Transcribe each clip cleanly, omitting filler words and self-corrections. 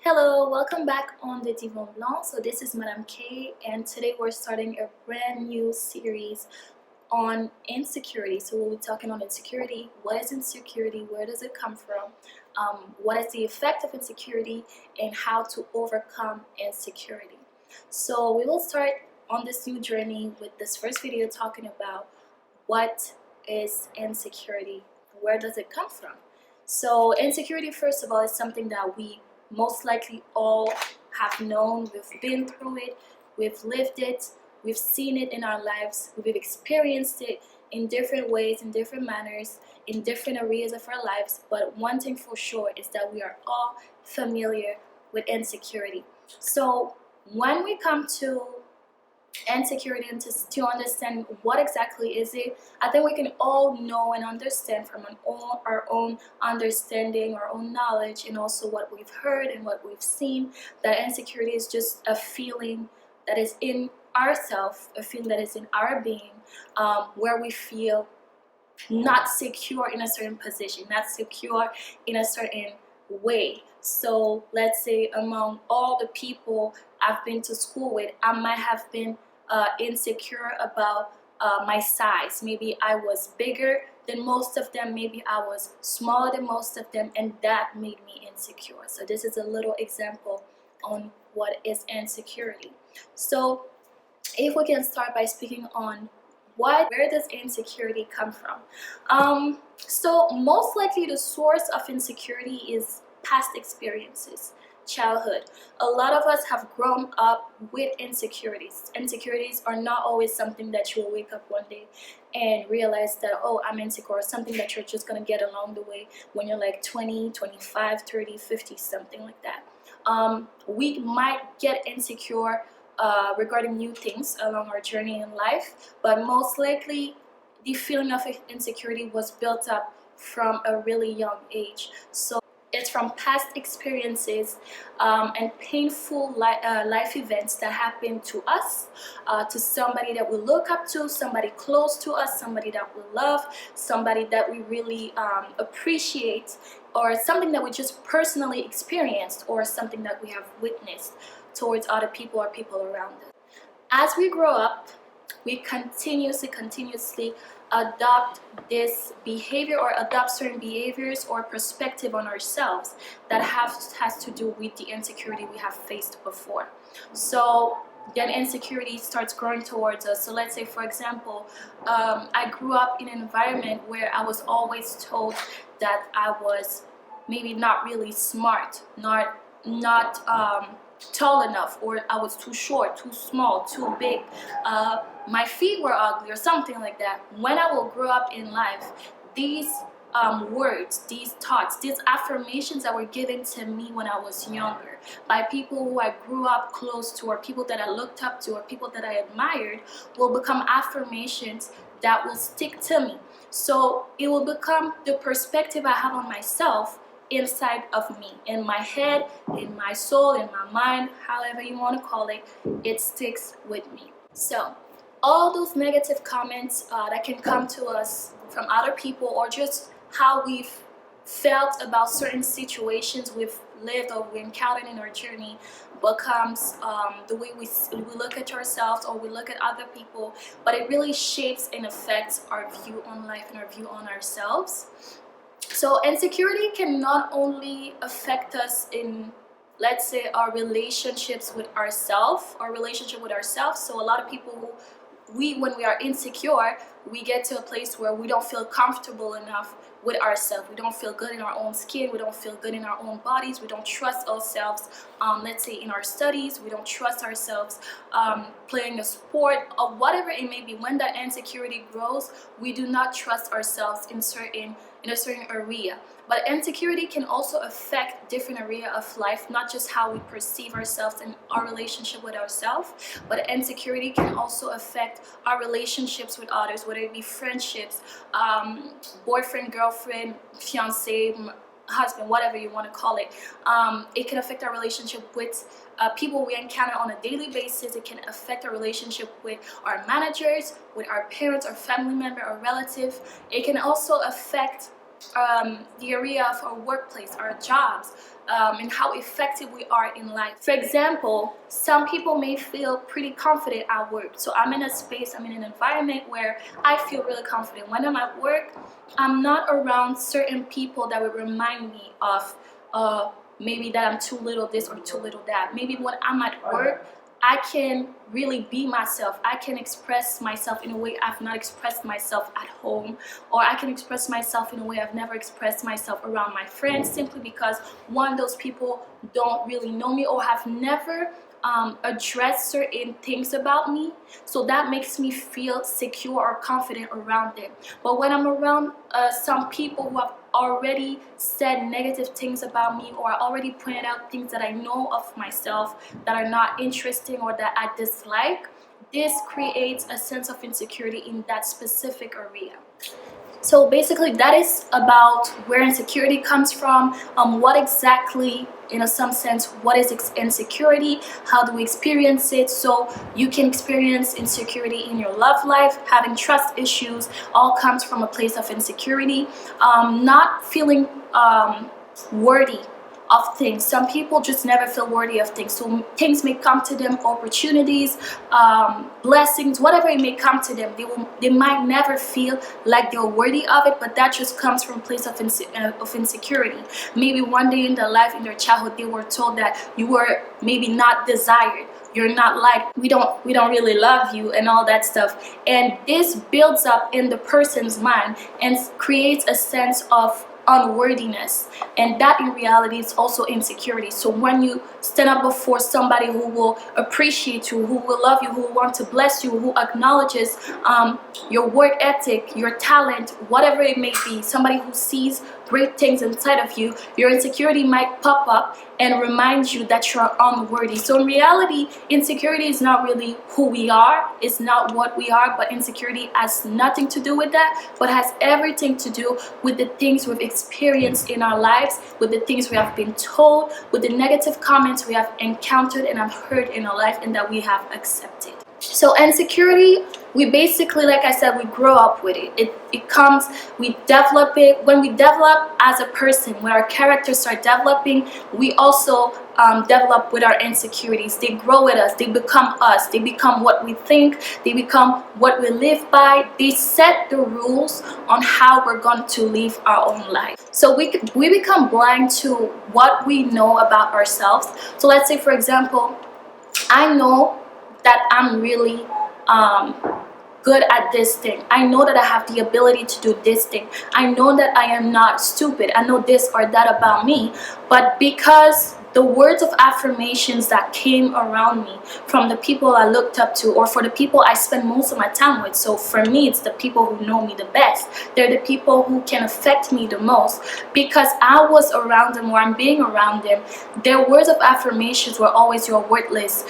Hello, welcome back on the Divan Blanc. So this is Madame K, and today we're starting a brand new series on insecurity. So we'll be talking on insecurity. What is insecurity? Where does it come from? What is the effect of insecurity, and how to overcome insecurity? So we will start on this new journey with this first video talking about what is insecurity? Where does it come from? So insecurity, first of all, is something that we most likely all have known. We've been through it, we've lived it, we've seen it in our lives, we've experienced it in different ways, in different manners, in different areas of our lives. But one thing for sure is that we are all familiar with insecurity. So when we come to insecurity and to understand what exactly is it, I think we can all know and understand from our own understanding, our own knowledge, and also what we've heard and what we've seen, that insecurity is just a feeling that is in ourself, a feeling that is in our being, where we feel not secure in a certain position, not secure in a certain way. So let's say among all the people I've been to school with, I might have been insecure about my size. Maybe I was bigger than most of them, maybe I was smaller than most of them, and that made me insecure. So this is a little example on what is insecurity. So if we can start by speaking on where does insecurity come from? So most likely the source of insecurity is past experiences, childhood. A lot of us have grown up with insecurities. Insecurities are not always something that you will wake up one day and realize that, oh, I'm insecure, or something that you're just going to get along the way when you're like 20, 25, 30, 50, something like that. We might get insecure regarding new things along our journey in life, but most likely the feeling of insecurity was built up from a really young age. So it's from past experiences and painful life events that happened to us, to somebody that we look up to, somebody close to us, somebody that we love, somebody that we really appreciate, or something that we just personally experienced, or something that we have witnessed towards other people or people around us. As we grow up, we continuously adopt this behavior, or adopt certain behaviors or perspective on ourselves that has to do with the insecurity we have faced before. So then insecurity starts growing towards us. So let's say, for example, I grew up in an environment where I was always told that I was maybe not really smart, not tall enough, or I was too short, too small, too big, my feet were ugly, or something like that. When I will grow up in life, these words, these thoughts, these affirmations that were given to me when I was younger by people who I grew up close to, or people that I looked up to, or people that I admired, will become affirmations that will stick to me. So it will become the perspective I have on myself inside of me, in my head, in my soul, in my mind, however you want to call it, it sticks with me. So all those negative comments that can come to us from other people, or just how we've felt about certain situations we've lived or we encountered in our journey, becomes the way we look at ourselves, or we look at other people. But it really shapes and affects our view on life and our view on ourselves. So insecurity can not only affect us in, let's say, our relationships with ourselves, So a lot of people, when we are insecure, we get to a place where we don't feel comfortable enough with ourselves. We don't feel good in our own skin. We don't feel good in our own bodies. We don't trust ourselves, let's say in our studies. We don't trust ourselves playing a sport, or whatever it may be. When that insecurity grows, we do not trust ourselves in a certain area. But insecurity can also affect different area of life, not just how we perceive ourselves and our relationship with ourselves, but insecurity can also affect our relationships with others, whether it be friendships, boyfriend, girlfriend, fiance, husband, whatever you want to call it. It can affect our relationship with people we encounter on a daily basis. It can affect our relationship with our managers, with our parents, our family member, our relative. It can also affect the area of our workplace, our jobs, and how effective we are in life. For example, some people may feel pretty confident at work. So I'm in a space, I'm in an environment where I feel really confident. When I'm at work, I'm not around certain people that would remind me of maybe that I'm too little this or too little that. Maybe when I'm at work, I can really be myself. I can express myself in a way I've not expressed myself at home, or I can express myself in a way I've never expressed myself around my friends, simply because one, those people don't really know me or have never addressed certain things about me. So that makes me feel secure or confident around them. But when I'm around some people who have already said negative things about me, or already pointed out things that I know of myself that are not interesting or that I dislike, this creates a sense of insecurity in that specific area. So basically that is about where insecurity comes from, what exactly, in some sense, what is insecurity, how do we experience it. So you can experience insecurity in your love life, having trust issues, all comes from a place of insecurity, not feeling worthy of things. Some people just never feel worthy of things. So things may come to them, opportunities, blessings, whatever it may come to them, they might never feel like they're worthy of it. But that just comes from a place of insecurity. Maybe one day in their life, in their childhood, they were told that you were maybe not desired, you're not liked, we don't really love you, and all that stuff. And this builds up in the person's mind and creates a sense of unworthiness, and that in reality is also insecurity. So when you stand up before somebody who will appreciate you, who will love you, who will want to bless you, who acknowledges your work ethic, your talent, whatever it may be, somebody who sees great things inside of you, your insecurity might pop up and remind you that you're unworthy. So in reality, insecurity is not really who we are, it's not what we are, but insecurity has nothing to do with that, but has everything to do with the things we've experienced in our lives, with the things we have been told, with the negative comments we have encountered and have heard in our life and that we have accepted. So insecurity, we basically, like I said, we grow up with it. It comes, we develop it. When we develop as a person, when our characters start developing, we also develop with our insecurities. They grow with us, they become us, they become what we think, they become what we live by. They set the rules on how we're going to live our own life. So we become blind to what we know about ourselves. So let's say, for example, I know that I'm really good at this thing. I know that I have the ability to do this thing. I know that I am not stupid. I know this or that about me. But because the words of affirmations that came around me from the people I looked up to, or for the people I spend most of my time with, so for me it's the people who know me the best, they're the people who can affect me the most, because I was around them, or I'm being around them, their words of affirmations were always, you're worthless,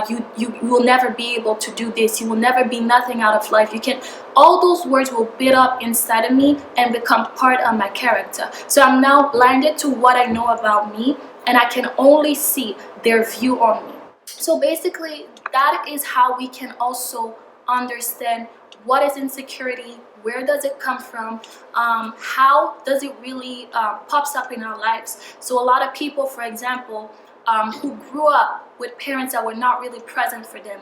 you will never be able to do this, you will never be nothing out of life, you can, all those words will build up inside of me and become part of my character. So I'm now blinded to what I know about me, and I can only see their view on me. So basically, that is how we can also understand what is insecurity, where does it come from, how does it really pops up in our lives. So a lot of people, for example, who grew up with parents that were not really present for them.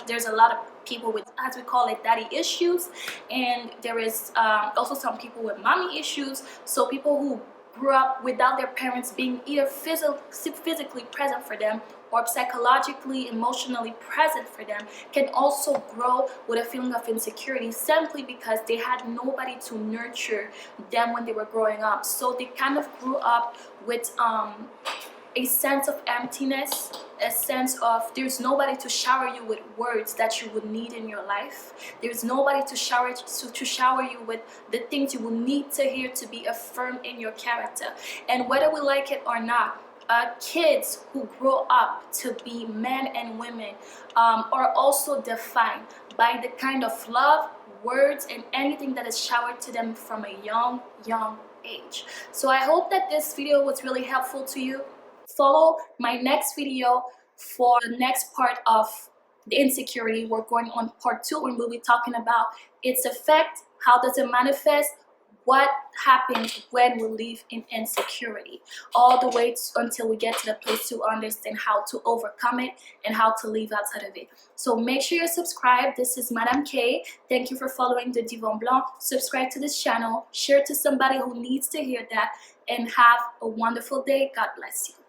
There's a lot of people with, as we call it, daddy issues, and there is also some people with mommy issues. So people who grew up without their parents being either physically present for them or psychologically, emotionally present for them, can also grow with a feeling of insecurity, simply because they had nobody to nurture them when they were growing up. So they kind of grew up with a sense of emptiness, a sense of there's nobody to shower you with words that you would need in your life. There's nobody to shower you with the things you will need to hear to be affirmed in your character. And whether we like it or not, kids who grow up to be men and women are also defined by the kind of love, words, and anything that is showered to them from a young age. So I hope that this video was really helpful to you. Follow my next video for the next part of the insecurity. We're going on part 2, and we'll be talking about its effect, how does it manifest, what happens when we live in insecurity, all the way until we get to the place to understand how to overcome it and how to live outside of it. So make sure you're subscribed. This is Madame K. Thank you for following the Divan Blanc. Subscribe to this channel, share to somebody who needs to hear that, and have a wonderful day. God bless you.